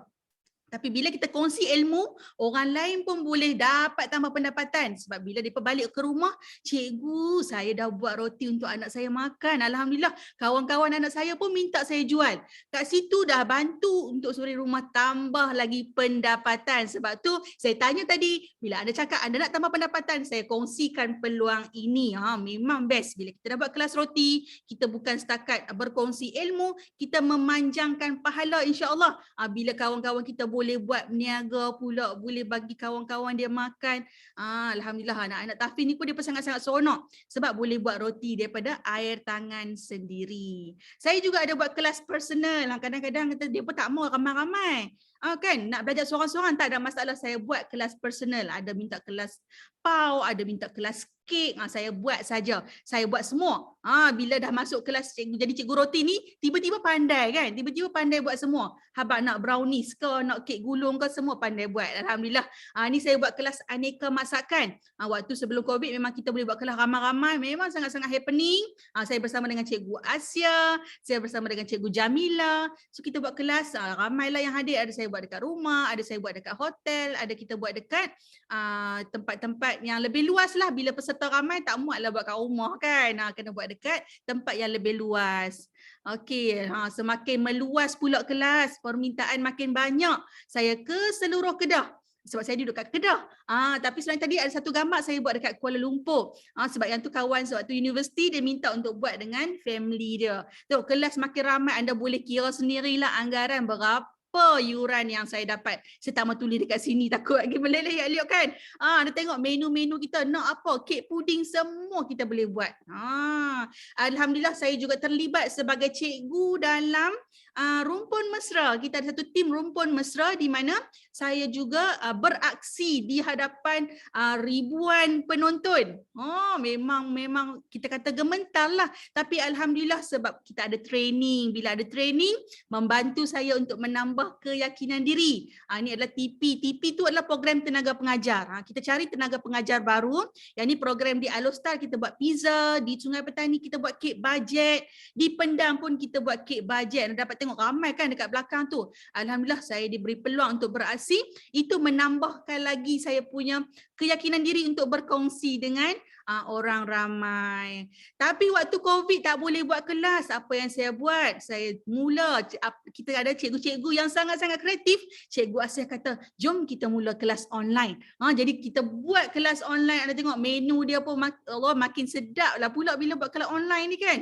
Tapi bila kita kongsi ilmu, orang lain pun boleh dapat tambah pendapatan. Sebab bila mereka balik ke rumah, cikgu saya dah buat roti untuk anak saya makan. Alhamdulillah, kawan-kawan anak saya pun minta saya jual. Kat situ dah bantu untuk suri rumah tambah lagi pendapatan. Sebab tu saya tanya tadi, bila anda cakap anda nak tambah pendapatan, saya kongsikan peluang ini. Memang best bila kita dah buat kelas roti, kita bukan setakat berkongsi ilmu, kita memanjangkan pahala insya-Allah. Bila kawan-kawan kita boleh buat niaga pula, boleh bagi kawan-kawan dia makan. Alhamdulillah anak-anak tahfiz ni pun dia sangat-sangat seronok sebab boleh buat roti daripada air tangan sendiri. Saya juga ada buat kelas personal. Kadang-kadang dia pun tak mau ramai-ramai. Kan nak belajar seorang-seorang tak ada masalah, saya buat kelas personal. Ada minta kelas pau, ada minta kelas kek, saya buat saja. Saya buat semua. Bila dah masuk kelas cikgu, jadi cikgu roti ni tiba-tiba pandai kan? Tiba-tiba pandai buat semua. Habaq nak brownies ke, nak kek gulung ke, semua pandai buat. Alhamdulillah. Ni saya buat kelas aneka masakan. Waktu sebelum Covid memang kita boleh buat kelas ramai-ramai, memang sangat-sangat happening. Saya bersama dengan Cikgu Asia, saya bersama dengan Cikgu Jamila. So kita buat kelas, ramailah yang hadir. Ada saya buat dekat rumah, ada saya buat dekat hotel, ada kita buat dekat tempat-tempat yang lebih luas lah. Bila peserta ramai tak muatlah buat kat rumah kan. Kena buat dekat tempat yang lebih luas. Okey, semakin meluas pula kelas, permintaan makin banyak. Saya ke seluruh Kedah. Sebab saya duduk kat Kedah. Tapi selain tadi ada satu gambar saya buat dekat Kuala Lumpur. Sebab yang tu kawan sewaktu universiti dia minta untuk buat dengan family dia. Tu kelas makin ramai, anda boleh kira sendirilah anggaran berapa yuran yang saya dapat. Saya tak mau tulis dekat sini takut lagi meleleh liuk kan. Anda tengok menu-menu kita nak apa, kek puding semua kita boleh buat. Alhamdulillah saya juga terlibat sebagai cikgu dalam rumpun mesra. Kita ada satu tim rumpun mesra di mana saya juga beraksi di hadapan ribuan penonton. Memang kita kata gementar lah. Tapi alhamdulillah sebab kita ada training. Bila ada training membantu saya untuk menambah keyakinan diri. Ini adalah TP. TP tu adalah program tenaga pengajar. Kita cari tenaga pengajar baru. Yang ni program di Alostar kita buat pizza, di Sungai Petani kita buat kek bajet, di Pendang pun kita buat kek bajet. Dapat tengok ramai kan dekat belakang tu. Alhamdulillah saya diberi peluang untuk beraksi. Itu menambahkan lagi saya punya keyakinan diri untuk berkongsi dengan orang ramai. Tapi waktu Covid tak boleh buat kelas. Apa yang saya buat? Saya mula, kita ada cikgu-cikgu yang sangat-sangat kreatif. Cikgu Asyah kata, jom kita mula kelas online. Jadi kita buat kelas online. Anda tengok menu dia pun makin sedap lah pula bila buat kelas online ni kan.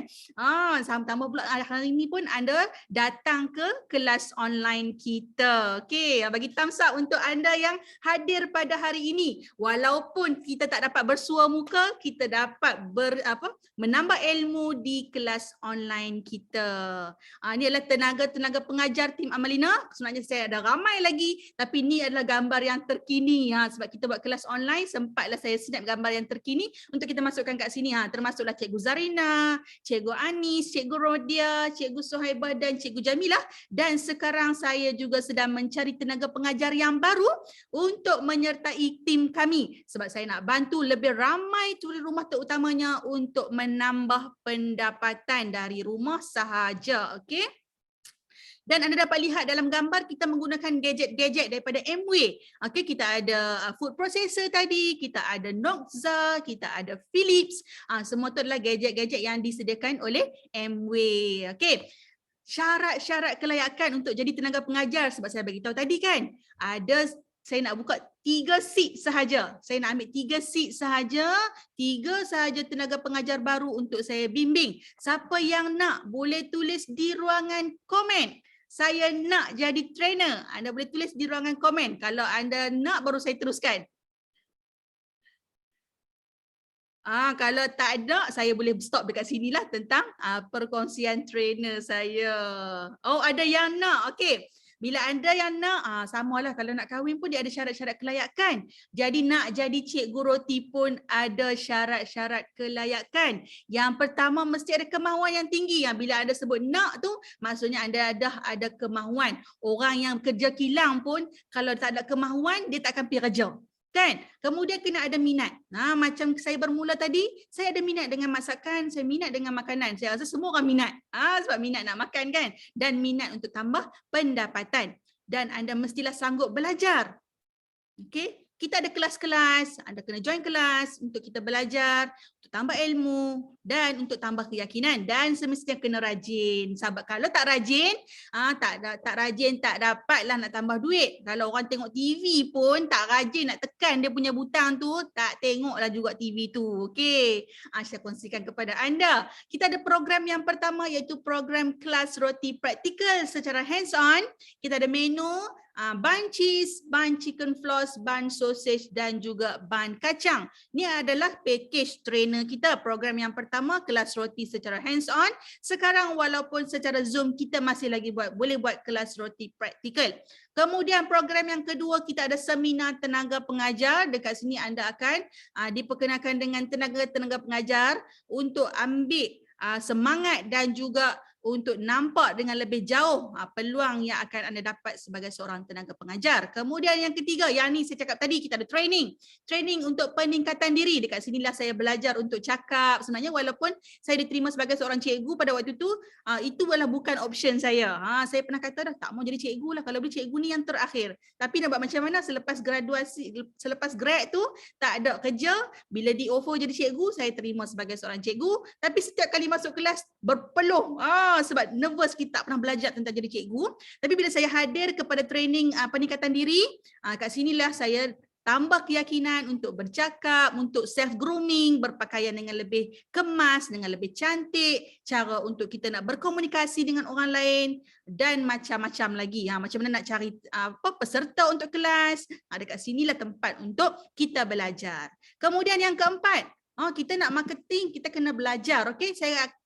Tambah pula hari ni pun anda datang ke kelas online kita. Okey, bagi thumbs up untuk anda yang hadir pada hari ini. Walaupun kita tak dapat bersua muka, kita dapat menambah ilmu di kelas online kita. Ini adalah tenaga pengajar tim Amalina. Sebenarnya saya ada ramai lagi, tapi ni adalah gambar yang terkini. Sebab kita buat kelas online, sempatlah saya snap gambar yang terkini untuk kita masukkan kat sini. Termasuklah Cikgu Zarina, Cikgu Anis, Cikgu Rodia, Cikgu Suhaibah dan Cikgu Jamilah. Dan sekarang saya juga sedang mencari tenaga pengajar yang baru untuk menyertai tim kami. Sebab saya nak bantu lebih ramai turis rumah, terutamanya untuk menambah pendapatan dari rumah sahaja. Okey. Dan anda dapat lihat dalam gambar kita menggunakan gadget-gadget daripada Amway. Okey, kita ada food processor tadi, kita ada Noxa, kita ada Philips. Semua tu adalah gadget-gadget yang disediakan oleh Amway. Okey. Syarat-syarat kelayakan untuk jadi tenaga pengajar, sebab saya bagi tahu tadi kan, saya nak buka 3 seat sahaja. Saya nak ambil 3 seat sahaja, 3 sahaja tenaga pengajar baru untuk saya bimbing. Siapa yang nak boleh tulis di ruangan komen. Saya nak jadi trainer. Anda boleh tulis di ruangan komen. Kalau anda nak baru saya teruskan. Kalau tak ada, saya boleh stop dekat sinilah tentang perkongsian trainer saya. Oh, ada yang nak. Okey. Bila anda yang nak, samalah kalau nak kahwin pun dia ada syarat-syarat kelayakan. Jadi nak jadi cikgu roti pun ada syarat-syarat kelayakan. Yang pertama mesti ada kemahuan yang tinggi. Bila anda sebut nak tu, maksudnya anda dah ada kemahuan. Orang yang kerja kilang pun kalau tak ada kemahuan, dia tak akan pergi kerja. Kan? Kemudian kena ada minat. Macam saya bermula tadi, saya ada minat dengan masakan, saya minat dengan makanan. Saya rasa semua orang minat. Sebab minat nak makan kan? Dan minat untuk tambah pendapatan. Dan anda mestilah sanggup belajar. Okey? Kita ada kelas-kelas, anda kena join kelas untuk kita belajar, untuk tambah ilmu dan untuk tambah keyakinan, dan semestinya kena rajin. Sebab kalau tak rajin, tak rajin tak dapatlah nak tambah duit. Kalau orang tengok TV pun tak rajin nak tekan dia punya butang tu, tak tengoklah juga TV tu. Okey. Saya kongsikan kepada anda. Kita ada program yang pertama iaitu program kelas roti praktikal secara hands on. Kita ada menu bun cheese, bun chicken floss, bun sausage dan juga bun kacang. Ini adalah package trainer kita. Program yang pertama kelas roti secara hands on. Sekarang walaupun secara Zoom kita masih lagi boleh buat kelas roti praktikal. Kemudian program yang kedua kita ada seminar tenaga pengajar. Dekat sini anda akan diperkenalkan dengan tenaga-tenaga pengajar untuk ambil semangat dan juga untuk nampak dengan lebih jauh peluang yang akan anda dapat sebagai seorang tenaga pengajar. Kemudian yang ketiga, yang ni saya cakap tadi, kita ada training. Training untuk peningkatan diri. Dekat sinilah saya belajar untuk cakap. Sebenarnya walaupun saya diterima sebagai seorang cikgu pada waktu tu, itu adalah bukan option saya. Saya pernah kata dah tak mau jadi cikgu lah. Kalau boleh cikgu ni yang terakhir. Tapi nak buat macam mana selepas graduasi, selepas grad tu tak ada kerja. Bila di offer jadi cikgu, saya terima sebagai seorang cikgu. Tapi setiap kali masuk kelas berpeluh. Sebab nervous, kita tak pernah belajar tentang jadi cikgu. Tapi bila saya hadir kepada training peningkatan diri, kat sinilah saya tambah keyakinan untuk bercakap, untuk self grooming, berpakaian dengan lebih kemas, dengan lebih cantik, cara untuk kita nak berkomunikasi dengan orang lain dan macam-macam lagi. Macam mana nak cari peserta untuk kelas. Dekat sinilah tempat untuk kita belajar. Kemudian yang keempat, kita nak marketing, kita kena belajar. Okey,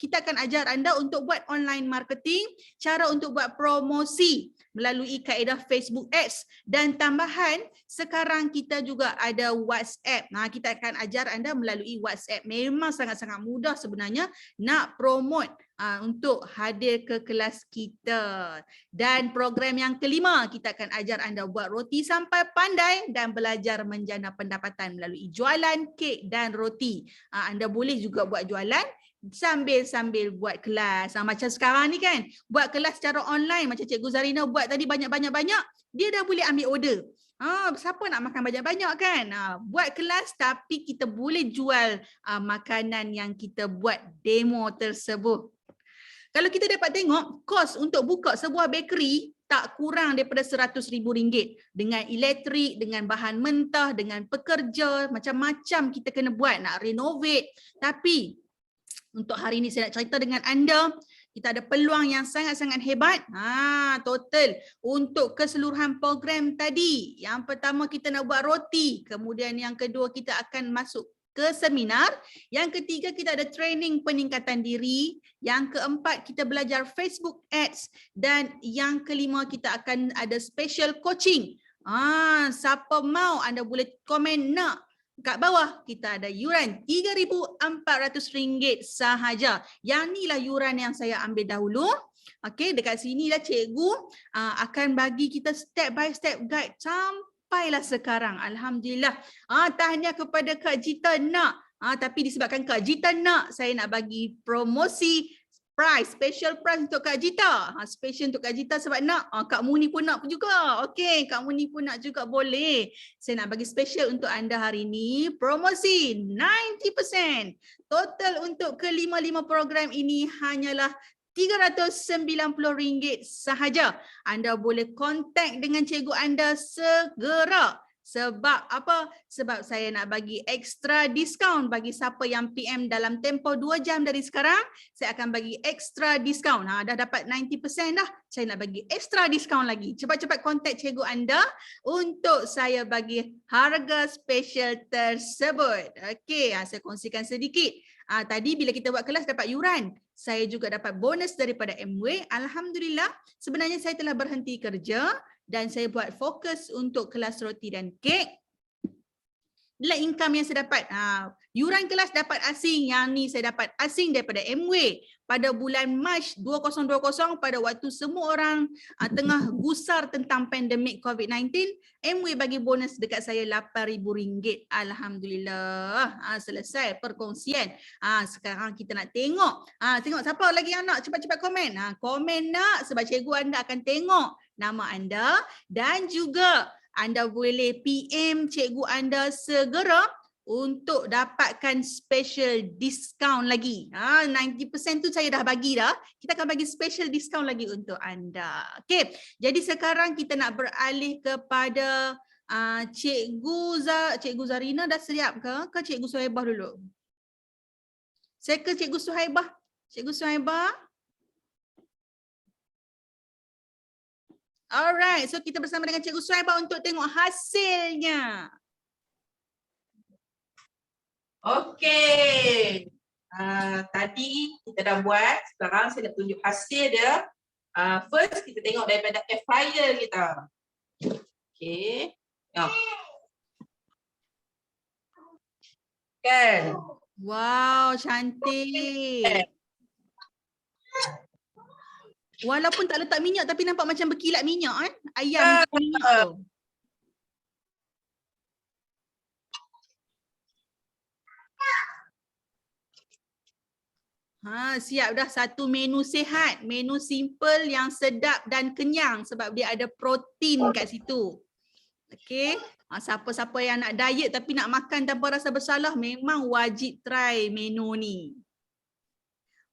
kita akan ajar anda untuk buat online marketing, cara untuk buat promosi melalui kaedah Facebook Ads, dan tambahan sekarang kita juga ada WhatsApp. Kita akan ajar anda melalui WhatsApp. Memang sangat-sangat mudah sebenarnya nak promote untuk hadir ke kelas kita. Dan program yang kelima, kita akan ajar anda buat roti sampai pandai dan belajar menjana pendapatan melalui jualan kek dan roti. Anda boleh juga buat jualan sambil buat kelas. Macam sekarang ni kan, buat kelas secara online macam Cikgu Zarina buat tadi banyak-banyak, dia dah boleh ambil order. Siapa nak makan banyak-banyak kan? Buat kelas tapi kita boleh jual makanan yang kita buat demo tersebut. Kalau kita dapat tengok, kos untuk buka sebuah bakery tak kurang daripada RM100,000 dengan elektrik, dengan bahan mentah, dengan pekerja, macam-macam kita kena buat, nak renovate. Tapi untuk hari ini saya nak cerita dengan anda, kita ada peluang yang sangat-sangat hebat. Total untuk keseluruhan program tadi. Yang pertama kita nak buat roti, kemudian yang kedua kita akan masuk ke seminar. Yang ketiga, kita ada training peningkatan diri. Yang keempat, kita belajar Facebook Ads. Dan yang kelima, kita akan ada special coaching. Siapa mau, anda boleh komen nak. Kat bawah, kita ada yuran RM3,400 sahaja. Yang inilah yuran yang saya ambil dahulu. Okey, dekat sinilah cikgu akan bagi kita step by step guide sampailah sekarang. Alhamdulillah. Tahniah kepada Kak Jita nak. Tapi disebabkan Kak Jita nak, saya nak bagi promosi prize, special prize untuk Kak Jita. Special untuk Kak Jita sebab nak. Kak Muni pun nak juga. Okey, Kak Muni pun nak juga boleh. Saya nak bagi special untuk anda hari ini. Promosi 90%. Total untuk kelima-lima program ini hanyalah RM390 sahaja. Anda boleh kontak dengan cikgu anda segera. Sebab apa? Sebab saya nak bagi extra diskaun bagi siapa yang PM dalam tempoh 2 jam dari sekarang. Saya akan bagi extra diskaun. Dah dapat 90% dah. Saya nak bagi extra diskaun lagi. Cepat-cepat kontak cikgu anda untuk saya bagi harga special tersebut. Okey, saya kongsikan sedikit. Tadi bila kita buat kelas dapat yuran. Saya juga dapat bonus daripada MW. Alhamdulillah, sebenarnya saya telah berhenti kerja dan saya buat fokus untuk kelas roti dan kek. Inilah income yang saya dapat. Yuran kelas dapat asing. Yang ni saya dapat asing daripada MW. Pada bulan Mac 2020, pada waktu semua orang tengah gusar tentang pandemik COVID-19, MW bagi bonus dekat saya RM8,000. Alhamdulillah. Selesai perkongsian. Sekarang kita nak tengok. Tengok siapa lagi yang nak cepat-cepat komen. Komen nak sebab cikgu anda akan tengok nama anda dan juga anda boleh PM cikgu anda segera untuk dapatkan special discount lagi. 90% tu saya dah bagi dah. Kita akan bagi special discount lagi untuk anda. Okey. Jadi sekarang kita nak beralih kepada Cikgu Zarina dah siap ke? Ke Cikgu Suhaibah dulu? Saya ke Cikgu Suhaibah. Cikgu Suhaibah. Alright, so kita bersama dengan Cikgu Suhaibah untuk tengok hasilnya. Okey. Tadi kita dah buat, sekarang saya nak tunjuk hasil dia. First kita tengok daripada air fryer kita. Okey. Kan? Wow, cantik. Walaupun tak letak minyak tapi nampak macam berkilat minyak kan? Ayam minyak tu. Siap dah satu menu sihat, menu simple yang sedap dan kenyang sebab dia ada protein kat situ. Okey, siapa-siapa yang nak diet tapi nak makan tanpa rasa bersalah memang wajib try menu ni.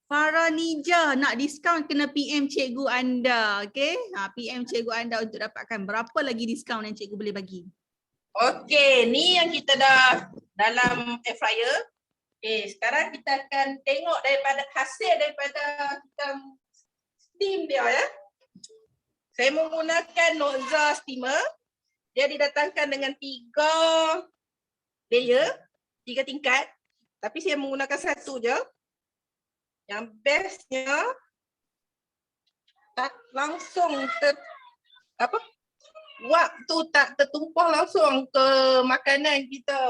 Farah Nija nak diskaun kena PM cikgu anda, okey? PM cikgu anda untuk dapatkan berapa lagi diskaun yang cikgu boleh bagi. Okey, ni yang kita dah dalam air fryer. Okey, sekarang kita akan tengok daripada hasil daripada kita steam dia ya. Saya menggunakan Noza steamer. Dia didatangkan dengan 3 layer, 3 tingkat. Tapi saya menggunakan satu je. Yang bestnya tak langsung waktu tak tertumpah langsung ke makanan kita.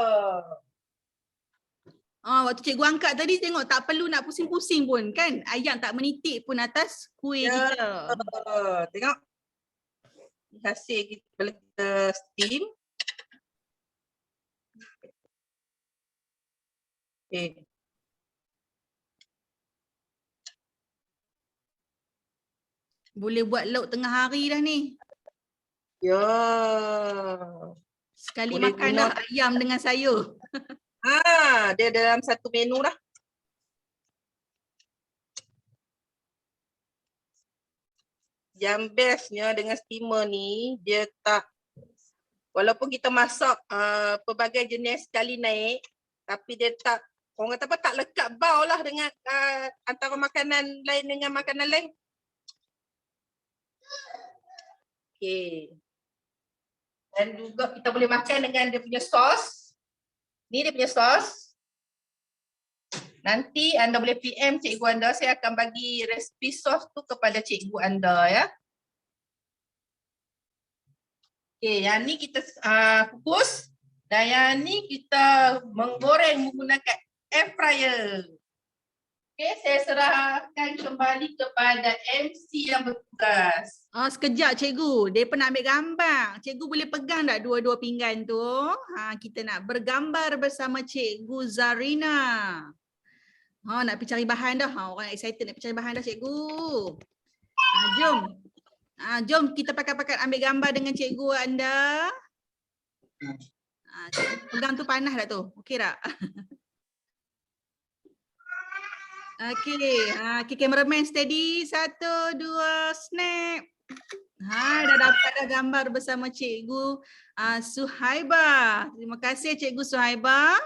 Waktu cikgu angkat tadi tengok tak perlu nak pusing-pusing pun kan. Ayam tak menitik pun atas kuih kita. Tengok. Hasil kita bila kita steam. Okay. Boleh buat lauk tengah hari dah ni. Ya. Sekali Boleh makanlah ayam dengan sayur. Dia dalam satu menu dah. Yang bestnya dengan steamer ni, dia tak, walaupun kita masak pelbagai jenis sekali naik, tapi dia tak, orang kata apa, tak lekat bau lah dengan antara makanan lain dengan makanan lain. Okay. Dan juga kita boleh makan dengan dia punya sos. Ni dia punya sos. Nanti anda boleh PM cikgu anda, saya akan bagi resipi sos tu kepada cikgu anda ya. Okey, yang ni kita kukus dan yang ni kita menggoreng menggunakan air fryer. Okey, saya serahkan kembali kepada MC yang bertugas. Sekejap cikgu, dia nak ambil gambar. Cikgu boleh pegang tak dua-dua pinggan tu? Kita nak bergambar bersama cikgu Zarina. Nak pergi cari bahan dah. Orang excited nak pergi cari bahan dah cikgu. Jom. Jom kita pakat-pakat ambil gambar dengan cikgu anda. Pegang tu panas tak tu? Okey tak? Okey, cameraman steady. 1, 2, snap. Dah dapat dah gambar bersama cikgu Suhaibah. Terima kasih cikgu Suhaibah.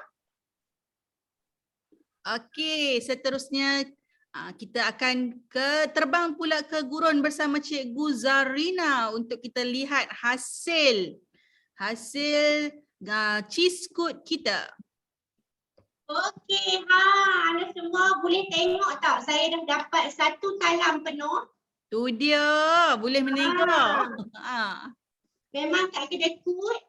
Okey, seterusnya kita akan terbang pula ke gurun bersama cikgu Zarina untuk kita lihat hasil cheese cook kita. Okey, anda semua boleh tengok tak? Saya dah dapat 1 talam penuh. Tu dia, boleh menegak. Memang tak kedai kut.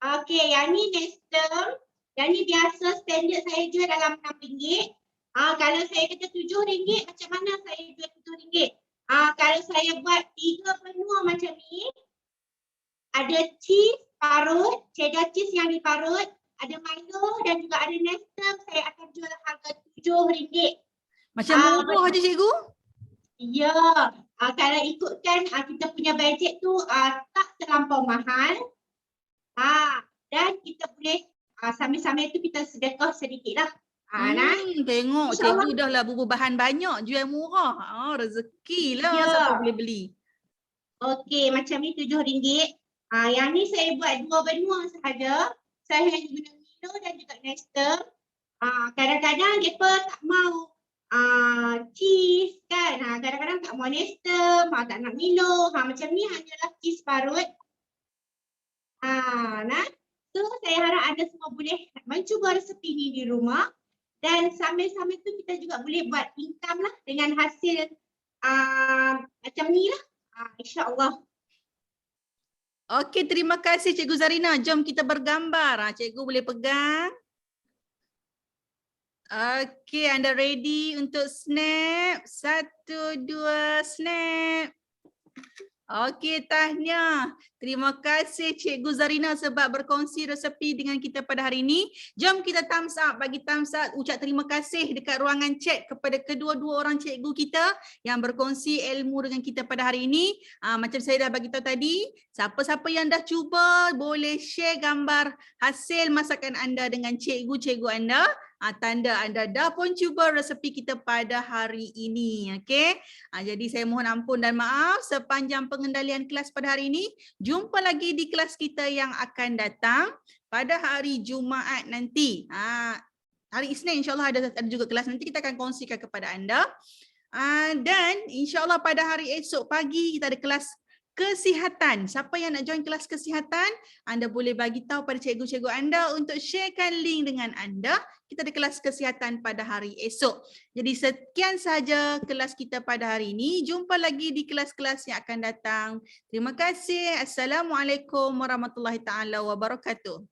Okey, yang ni Nestum. Yang ni biasa standard saya jual dalam RM6. Kalau saya kata RM7, macam mana saya jual RM7? Kalau saya buat 3 benua macam ni, ada cheese parut, cheddar cheese yang diparut, ada Milo dan juga ada Nestum, saya akan jual harga RM7. Macam murah je cikgu? Ya, kalau ikutkan kita punya bajet tu tak terlampau mahal. Dan kita boleh sambil-sambil tu kita sedekah sedikit lah. Tengok cikgu dah lah bubuh bahan banyak, jual murah. Rezeki lah siapa boleh beli. Okey, macam ni RM7. Yang ni saya buat 2 benua sahaja. Saya hanya guna Milo dan juga Nestum. Kadang-kadang mereka tak mau cheese kan. Kadang-kadang tak mau Nestum, tak nak Milo. Macam ni hanyalah cheese parut. So saya harap anda semua boleh mencuba resepi ni di rumah. Dan sambil-sambil tu kita juga boleh buat income lah dengan hasil macam ni lah. InsyaAllah. Okey, terima kasih Cikgu Zarina. Jom kita bergambar. Cikgu boleh pegang. Okey, anda ready untuk snap? 1, 2, snap. Okey, tahniah. Terima kasih Cikgu Zarina sebab berkongsi resepi dengan kita pada hari ini. Jom kita thumbs up, bagi thumbs up, ucap terima kasih dekat ruangan chat kepada kedua-dua orang cikgu kita yang berkongsi ilmu dengan kita pada hari ini. Macam saya dah bagi tahu tadi, siapa-siapa yang dah cuba boleh share gambar hasil masakan anda dengan cikgu-cikgu anda. Tanda anda dah pun cuba resepi kita pada hari ini. Okey. Jadi saya mohon ampun dan maaf sepanjang pengendalian kelas pada hari ini. Jumpa lagi di kelas kita yang akan datang pada hari Jumaat nanti. Hari Isnin insyaAllah ada juga kelas, nanti kita akan kongsikan kepada anda. Dan insyaAllah pada hari esok pagi kita ada kelas kesihatan. Siapa yang nak join kelas kesihatan, anda boleh bagi tahu pada cikgu-cikgu anda untuk sharekan link dengan anda. Kita ada kelas kesihatan pada hari esok. Jadi sekian sahaja kelas kita pada hari ini. Jumpa lagi di kelas-kelas yang akan datang. Terima kasih. Assalamualaikum warahmatullahi taala wabarakatuh.